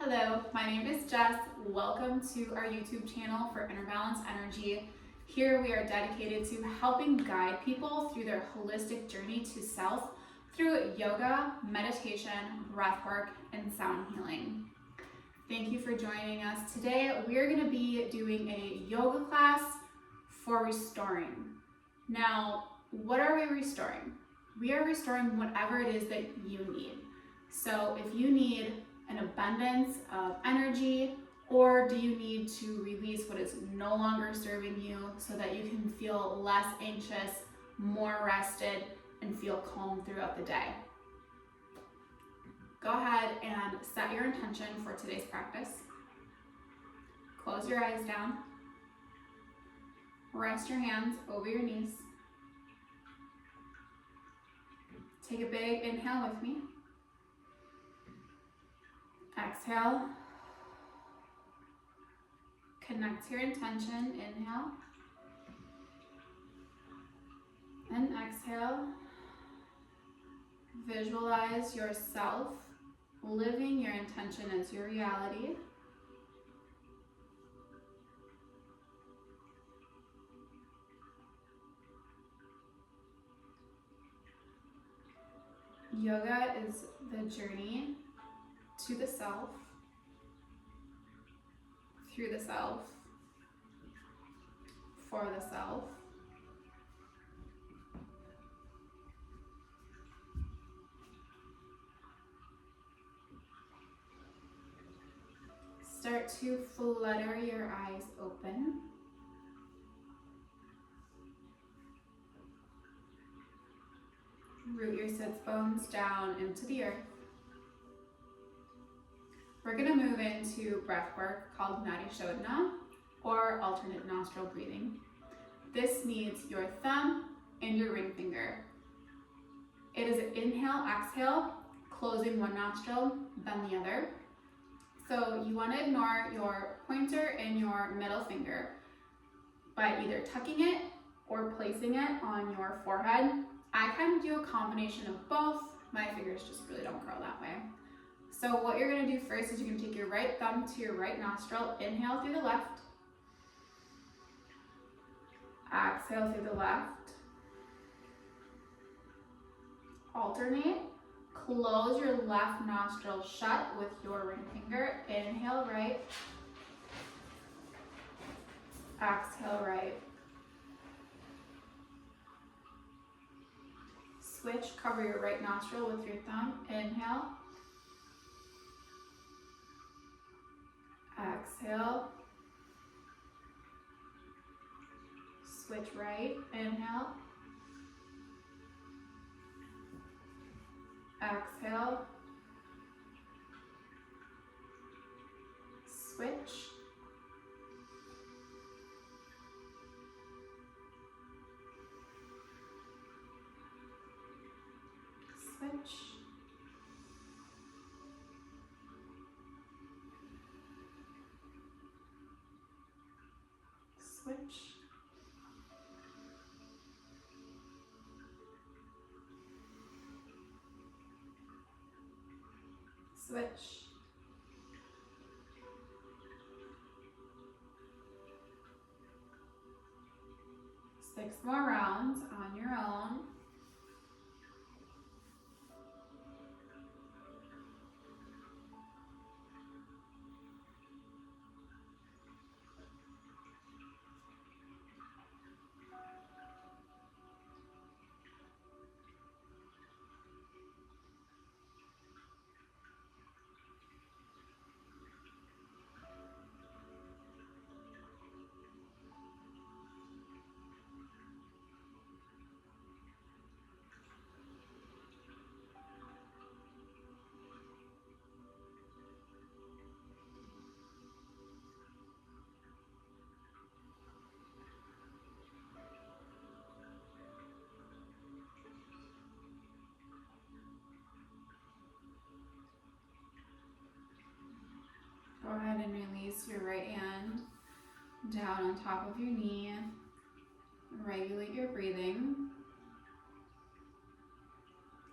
Hello, my name is Jess. Welcome to our YouTube channel for Inner Balance Energy. Here we are dedicated to helping guide people through their holistic journey to self through yoga, meditation, breathwork, and sound healing. Thank you for joining us. Today we are going to be doing a yoga class for restoring. Now, what are we restoring? We are restoring whatever it is that you need. So if you need an abundance of energy, or do you need to release what is no longer serving you so that you can feel less anxious, more rested, and feel calm throughout the day? Go ahead and set your intention for today's practice. Close your eyes down. Rest your hands over your knees. Take a big inhale with me. Exhale. Connect your intention. Inhale. And exhale. Visualize yourself living your intention as your reality. Yoga is the journey to the self, through the self, for the self. Start to flutter your eyes open. Root your sits bones down into the earth. We're going to move into breath work called Nadi Shodhana, or alternate nostril breathing. This needs your thumb and your ring finger. It is an inhale, exhale, closing one nostril, then the other. So you want to ignore your pointer and your middle finger by either tucking it or placing it on your forehead. I kind of do a combination of both. My fingers just really don't curl that way. So what you're going to do first is you're going to take your right thumb to your right nostril, inhale through the left, exhale through the left, alternate, close your left nostril shut with your ring finger, inhale right, exhale right. Switch, cover your right nostril with your thumb, inhale, exhale, switch right, inhale, exhale, switch, switch, switch, switch, 6 more rounds on your own. Go ahead and release your right hand down on top of your knee. Regulate your breathing.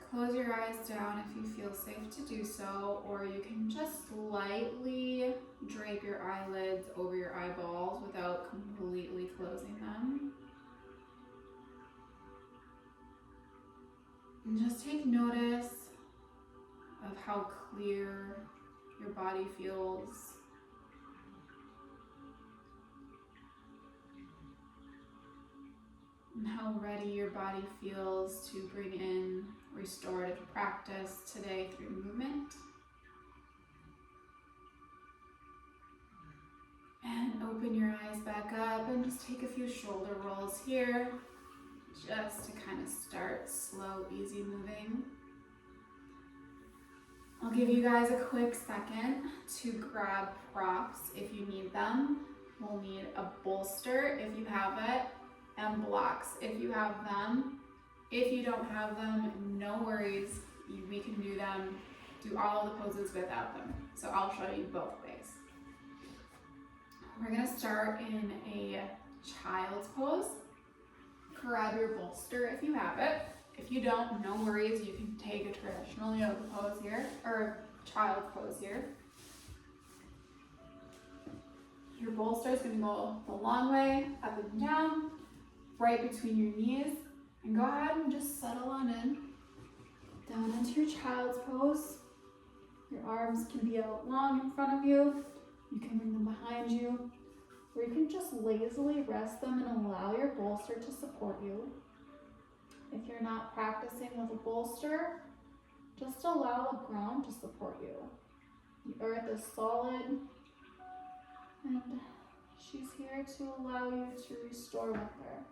close your eyes down if you feel safe to do so, or you can just lightly drape your eyelids over your eyeballs without completely closing them. And just take notice of how clear your body feels. And how ready your body feels to bring in restorative practice today through movement. And open your eyes back up and just take a few shoulder rolls here, just to kind of start slow, easy moving. I'll give you guys a quick second to grab props if you need them. We'll need a bolster if you have it, and blocks if you have them. If you don't have them, no worries. We can do them, do all of the poses without them. So I'll show you both ways. We're gonna start in a child's pose. Grab your bolster if you have it. If you don't, no worries. You can take a traditional yoga pose here, or child's pose here. Your bolster is gonna go the long way, up and down, right between your knees, and go ahead and just settle on in, down into your child's pose. Your arms can be out long in front of you. You can bring them behind you, or you can just lazily rest them and allow your bolster to support you. If you're not practicing with a bolster, just allow the ground to support you. The earth is solid, and she's here to allow you to restore with her.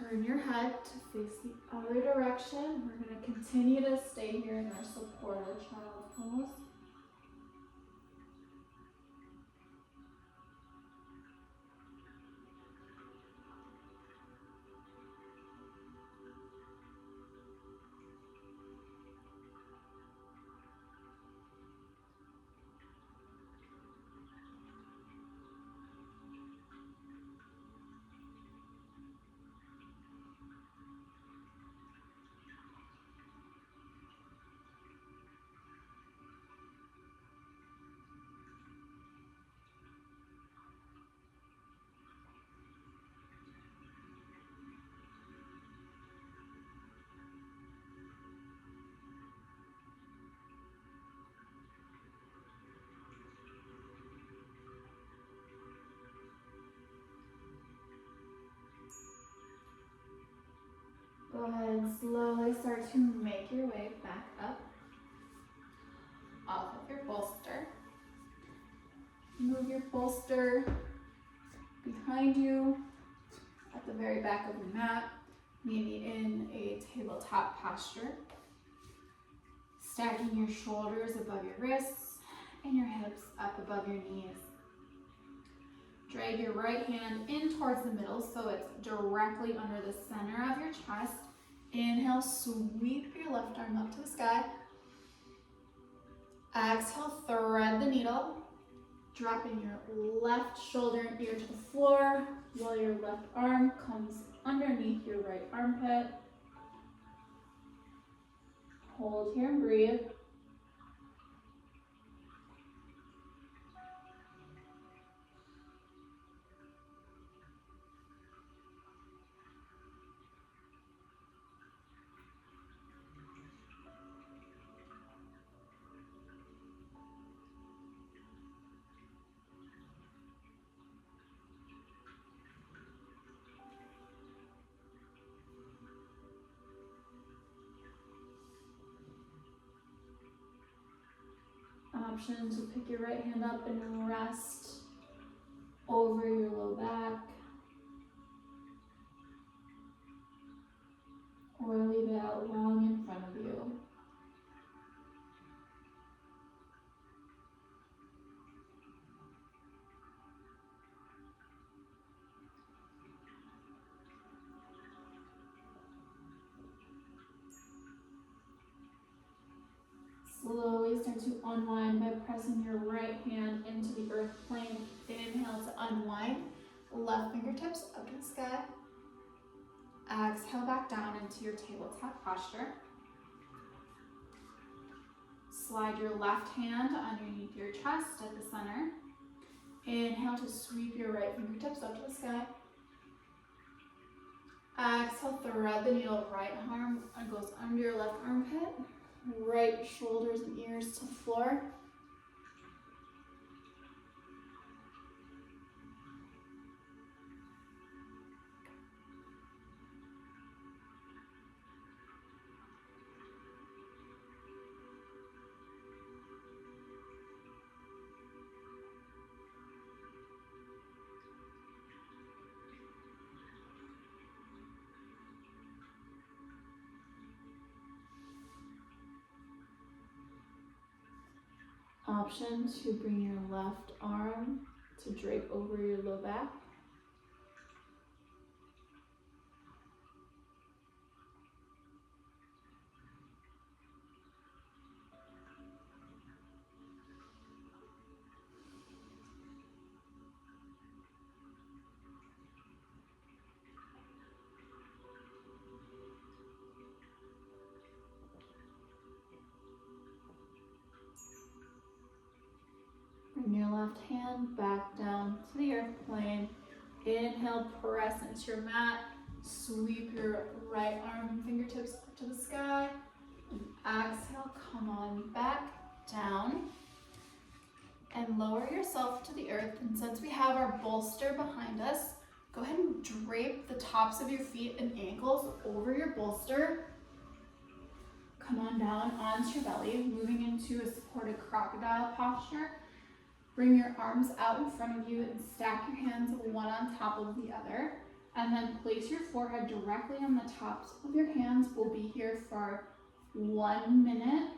Turn your head to face the other direction. We're going to continue to stay here in our supported child's pose. Go ahead and slowly start to make your way back up off of your bolster. Move your bolster behind you at the very back of the mat, maybe in a tabletop posture. Stacking your shoulders above your wrists and your hips up above your knees. Drag your right hand in towards the middle so it's directly under the center of your chest. Inhale, sweep your left arm up to the sky. Exhale, thread the needle, dropping your left shoulder and ear to the floor while your left arm comes underneath your right armpit. Hold here and breathe. option to pick your right hand up and rest over your low back, or leave it out long in front of you. Slowly start to unwind by pressing your right hand into the earth plane. Inhale to unwind, left fingertips up to the sky. Exhale back down into your tabletop posture. Slide your left hand underneath your chest at the center. Inhale to sweep your right fingertips up to the sky. Exhale, thread the needle, right arm goes under your left armpit. Right shoulders and ears to the floor. Option to bring your left arm to drape over your low back. Bring your left hand back down to the earth plane. Inhale, press into your mat. Sweep your right arm fingertips up to the sky. And exhale, come on back down. And lower yourself to the earth. And since we have our bolster behind us, go ahead and drape the tops of your feet and ankles over your bolster. Come on down onto your belly, moving into a supported crocodile posture. Bring your arms out in front of you and stack your hands one on top of the other. And then place your forehead directly on the tops of your hands. We'll be here for 1 minute.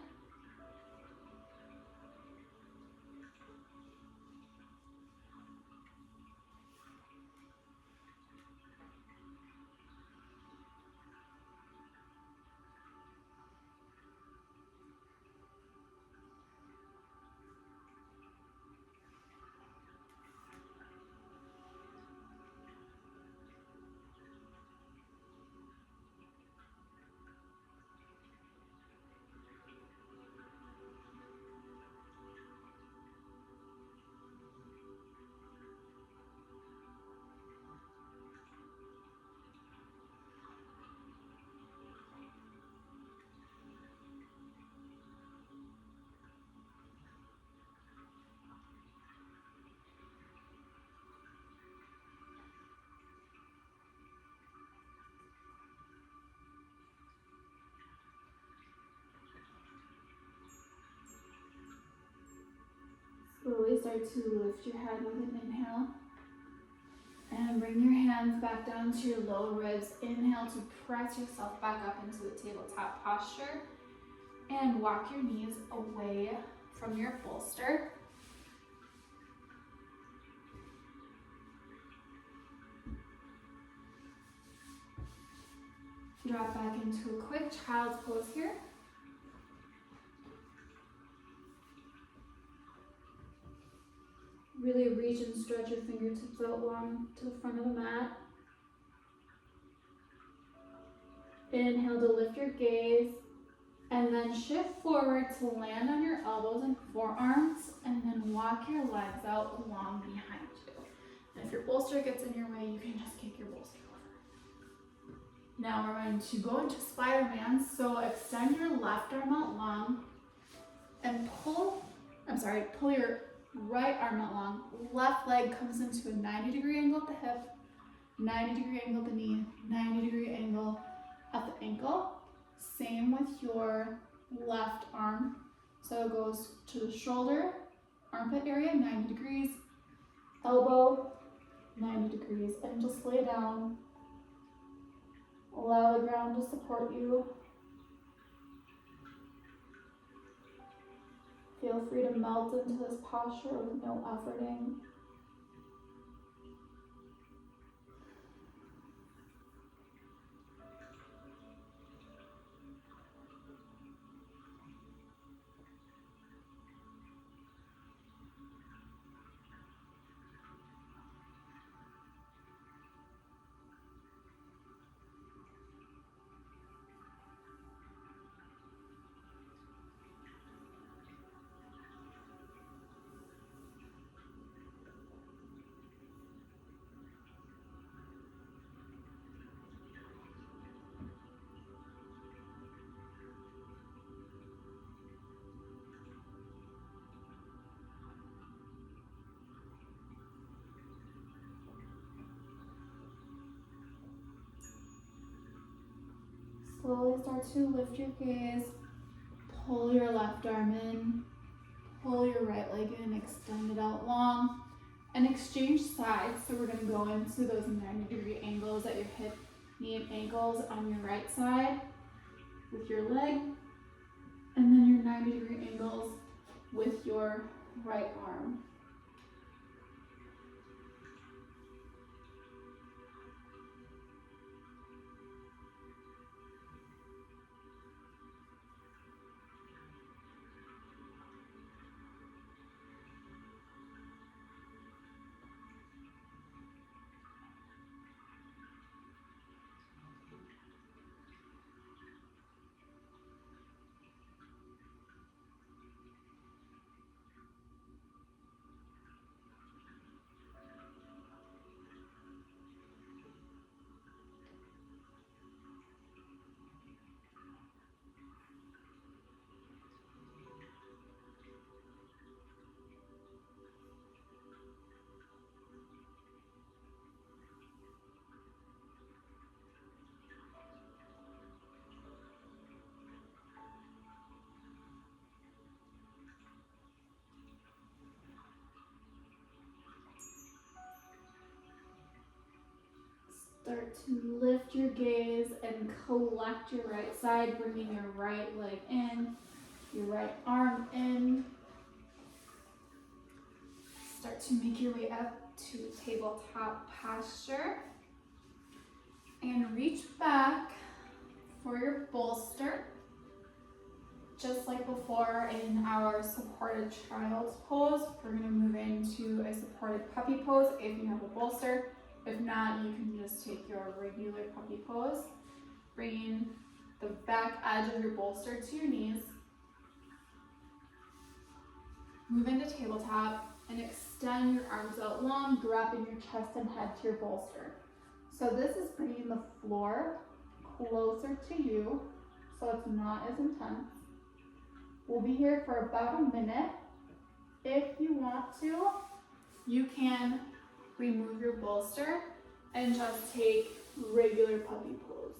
Slowly start to lift your head with an inhale. And bring your hands back down to your lower ribs. Inhale to press yourself back up into the tabletop posture. And walk your knees away from your bolster. Drop back into a quick child's pose here. Really reach and stretch your fingertips out long to the front of the mat. Inhale to lift your gaze, and then shift forward to land on your elbows and forearms, and then walk your legs out long behind you. And if your bolster gets in your way, you can just kick your bolster over. Now we're going to go into Spider-Man, so extend your left arm out long, and pull your right arm out long. Left leg comes into a 90-degree angle at the hip, 90-degree angle at the knee, 90-degree angle at the ankle. Same with your left arm. So it goes to the shoulder, armpit area, 90 degrees, elbow, 90 degrees, and just lay down. Allow the ground to support you. Feel free to melt into this posture with no efforting. Slowly start to lift your gaze. Pull your left arm in. Pull your right leg in. Extend it out long. And exchange sides. So we're going to go into those 90-degree angles at your hip, knee, and ankles on your right side with your leg. And then your 90-degree angles with your right arm. Start to lift your gaze and collect your right side, bringing your right leg in, your right arm in. Start to make your way up to tabletop posture. And reach back for your bolster. Just like before in our supported child's pose, we're going to move into a supported puppy pose if you have a bolster. If not, you can just take your regular puppy pose, bringing the back edge of your bolster to your knees. Move into tabletop and extend your arms out long, dropping your chest and head to your bolster. So this is bringing the floor closer to you, so it's not as intense. We'll be here for about a minute. If you want to, you can remove your bolster and just take regular puppy pose.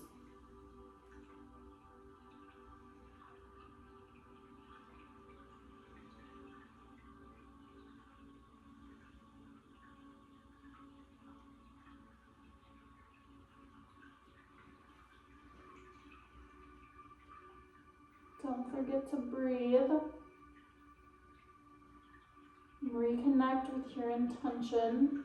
Don't forget to breathe. Reconnect with your intention.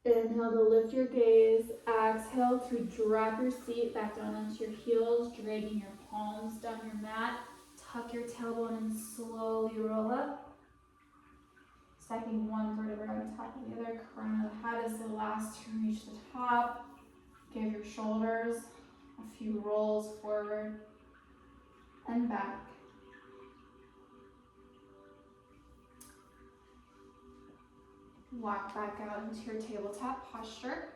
Inhale to lift your gaze. Exhale to drop your seat back down onto your heels, dragging your palms down your mat. Tuck your tailbone and slowly roll up. Stacking one vertebra on top of the other. Crown of the head is the last to reach the top. Give your shoulders a few rolls forward and back. Walk back out into your tabletop posture.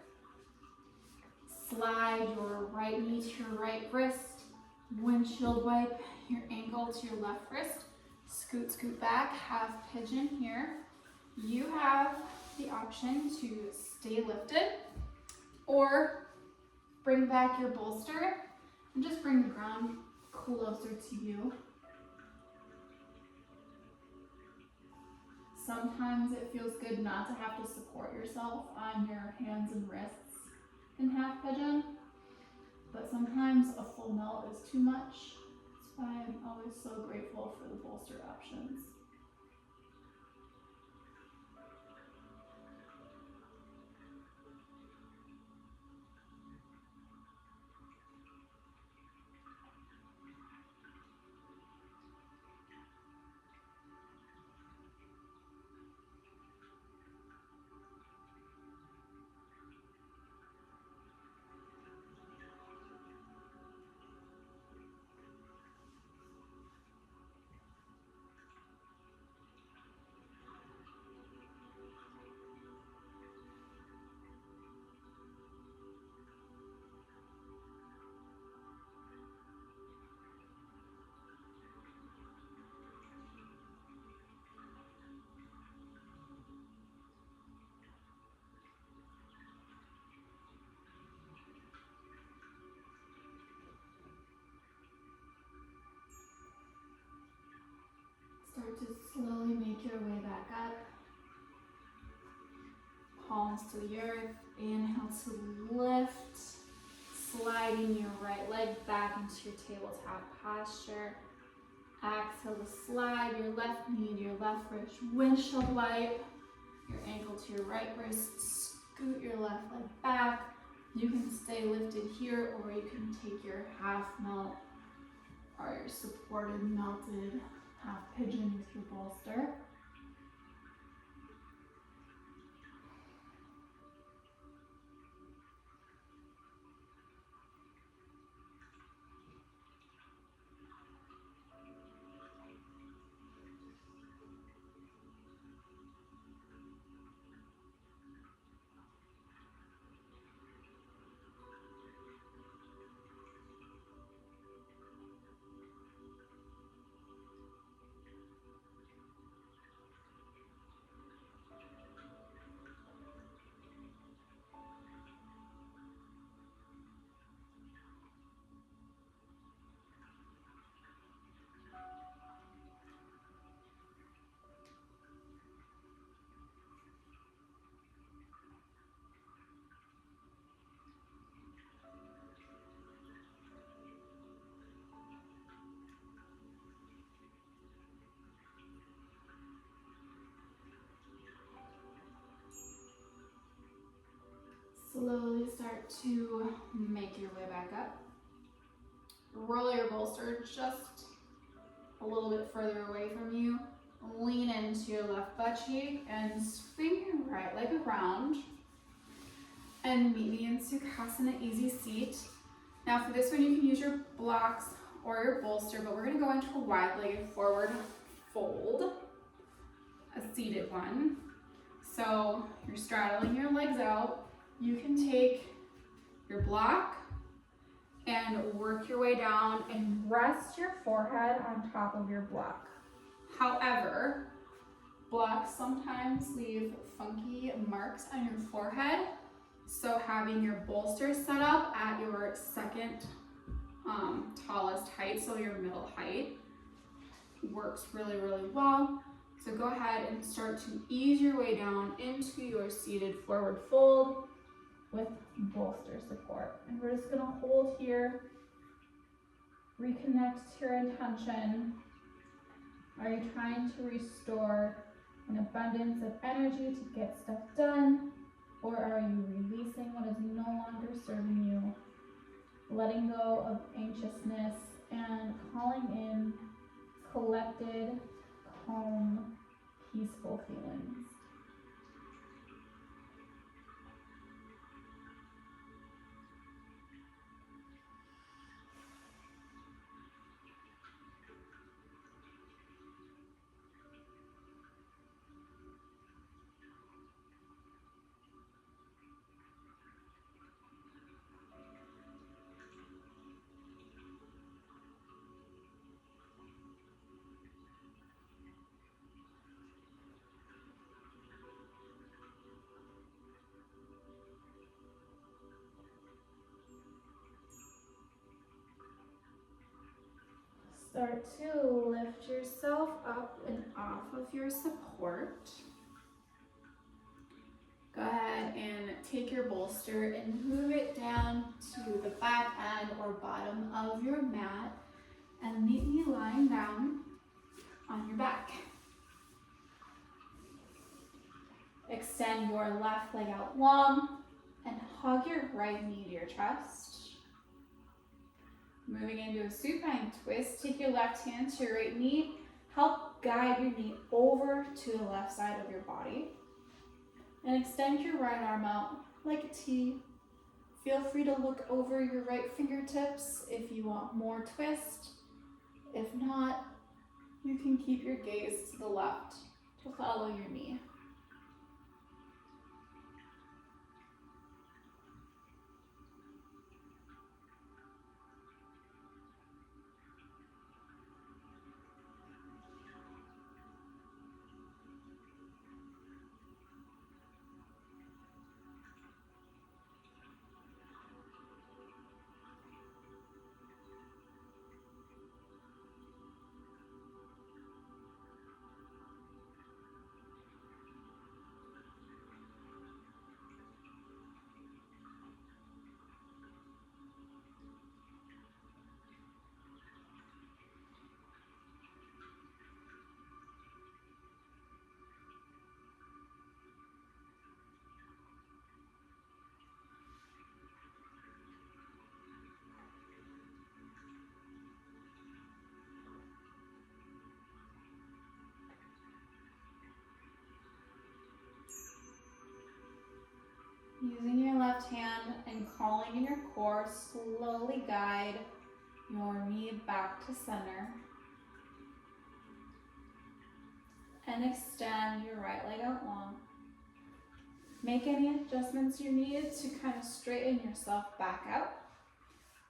Slide your right knee to your right wrist. Windshield wipe your ankle to your left wrist. Scoot, scoot back, half pigeon here. You have the option to stay lifted or bring back your bolster and just bring the ground closer to you. Sometimes it feels good not to have to support yourself on your hands and wrists in half pigeon, but sometimes a full melt is too much. That's why I'm always so grateful for the bolster options. Start to slowly make your way back up. Palms to the earth. Inhale to lift. Sliding your right leg back into your tabletop posture. Exhale to slide your left knee to your left wrist. Windshield wipe your ankle to your right wrist. Scoot your left leg back. You can stay lifted here, or you can take your half melt or your supported melted half pigeon with your bolster. Slowly start to make your way back up. Roll your bolster just a little bit further away from you. Lean into your left butt cheek and swing your right leg around. And meet me in Sukhasana, easy seat. Now for this one, you can use your blocks or your bolster, but we're gonna go into a wide-legged forward fold, a seated one. So you're straddling your legs out. You can take your block and work your way down and rest your forehead on top of your block. However, blocks sometimes leave funky marks on your forehead. So having your bolster set up at your second tallest height, so your middle height, works really, really well. So go ahead and start to ease your way down into your seated forward fold with bolster support. And we're just gonna hold here, reconnect to your intention. Are you trying to restore an abundance of energy to get stuff done? Or are you releasing what is no longer serving you? Letting go of anxiousness and calling in collected, calm, peaceful feelings. Start to lift yourself up and off of your support. Go ahead and take your bolster and move it down to the back end or bottom of your mat and meet me lying down on your back. Extend your left leg out long and hug your right knee to your chest. Moving into a supine twist, take your left hand to your right knee, help guide your knee over to the left side of your body. And extend your right arm out like a T. Feel free to look over your right fingertips if you want more twist. If not, you can keep your gaze to the left to follow your knee. Using your left hand and calling in your core, slowly guide your knee back to center. And extend your right leg out long. Make any adjustments you need to kind of straighten yourself back out.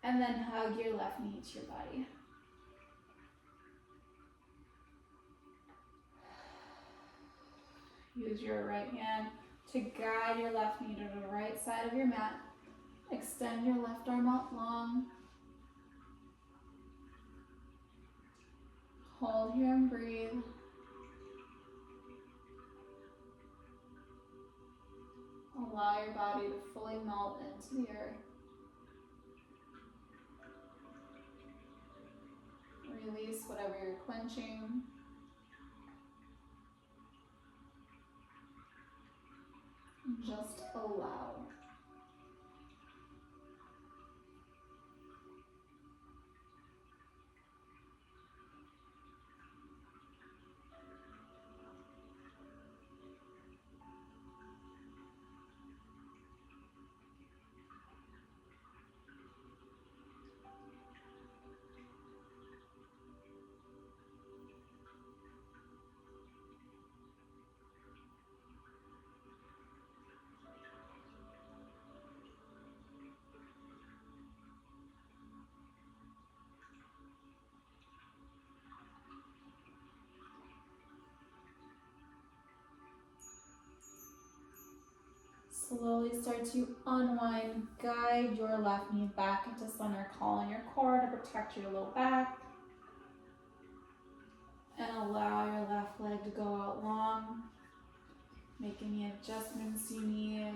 And then hug your left knee to your body. Use your right hand to guide your left knee to the right side of your mat. Extend your left arm out long. Hold here and breathe. Allow your body to fully melt into the earth. Release whatever you're clenching. Just allow. Slowly start to unwind. Guide your left knee back into center. Call in your core to protect your low back. And allow your left leg to go out long. Make any adjustments you need.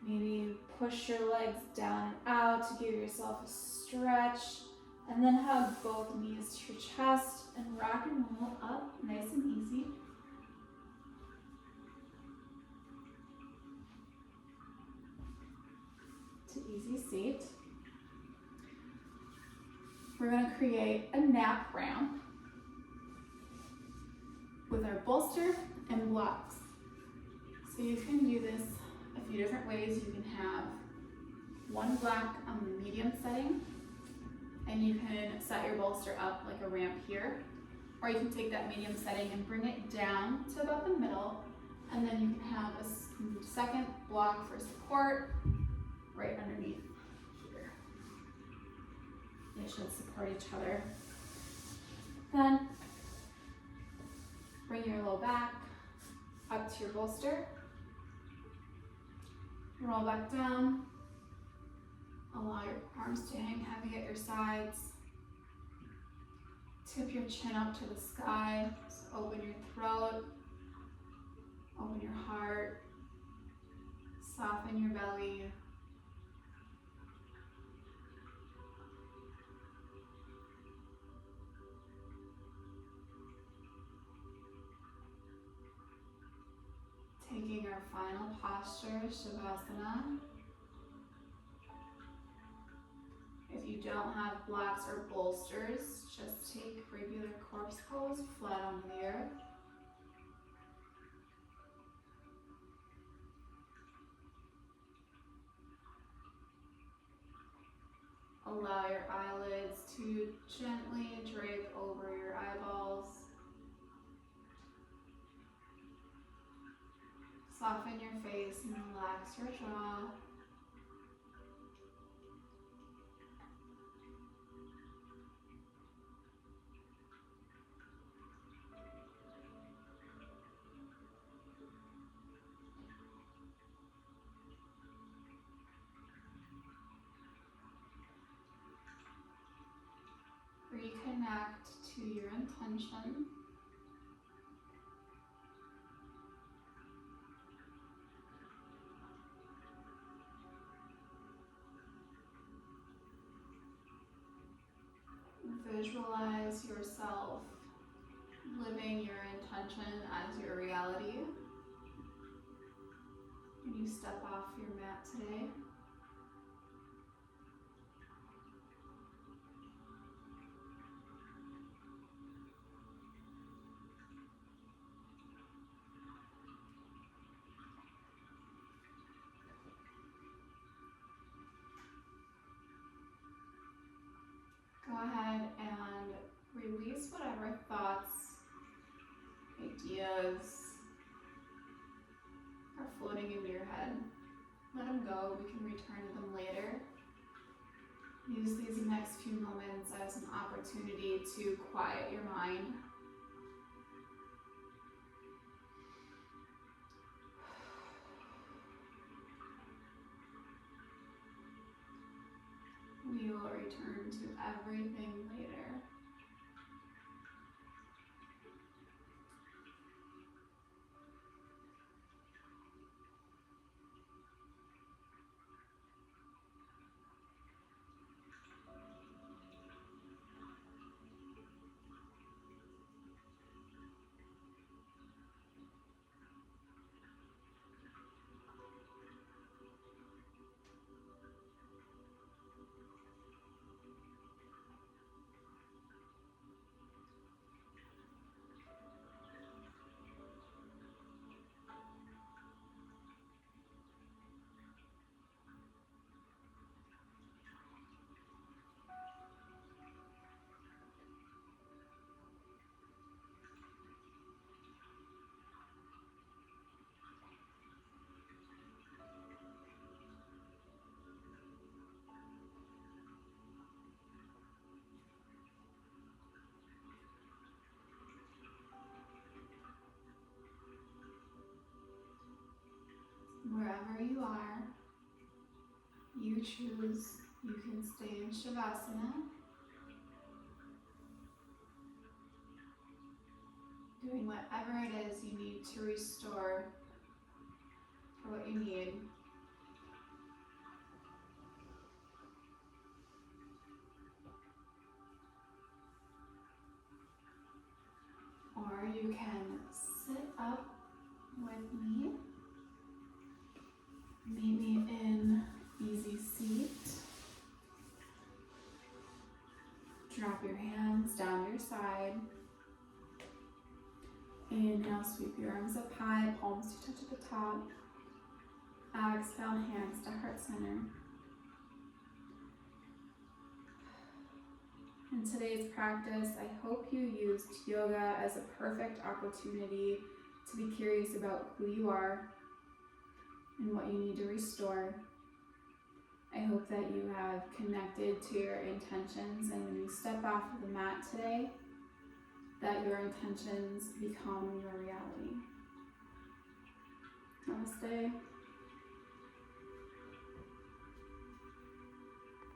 Maybe push your legs down and out to give yourself a stretch. And then hug both knees to your chest and rock and roll up nice and easy. To easy seat. We're going to create a nap ramp with our bolster and blocks. So you can do this a few different ways. You can have one block on the medium setting, and you can set your bolster up like a ramp here, or you can take that medium setting and bring it down to about the middle, and then you can have a second block for support right underneath here. They should support each other. Then bring your low back up to your bolster. Roll back down. Allow your arms to hang heavy at your sides. Tip your chin up to the sky. So open your throat, open your heart, soften your belly. Taking our final posture, Shavasana. If you don't have blocks or bolsters, just take regular corpse pose, flat on the earth. Allow your eyelids to gently drape over your eyeballs. Soften your face and relax your jaw. Reconnect to your intention. Visualize yourself living your intention as your reality when you step off your mat today. Go ahead and release whatever thoughts, ideas are floating into your head. Let them go. We can return to them later. Use these next few moments as an opportunity to quiet your mind. We will return to everything later. Wherever you are, you choose. You can stay in Shavasana, doing whatever it is you need to restore for what you need. Or you can sit up with me, maybe in easy seat. Drop your hands down your side. Inhale, sweep your arms up high, palms to touch at the top. Exhale, hands to heart center. In today's practice, I hope you used yoga as a perfect opportunity to be curious about who you are and what you need to restore. I hope that you have connected to your intentions, and when you step off of the mat today, that your intentions become your reality. Namaste.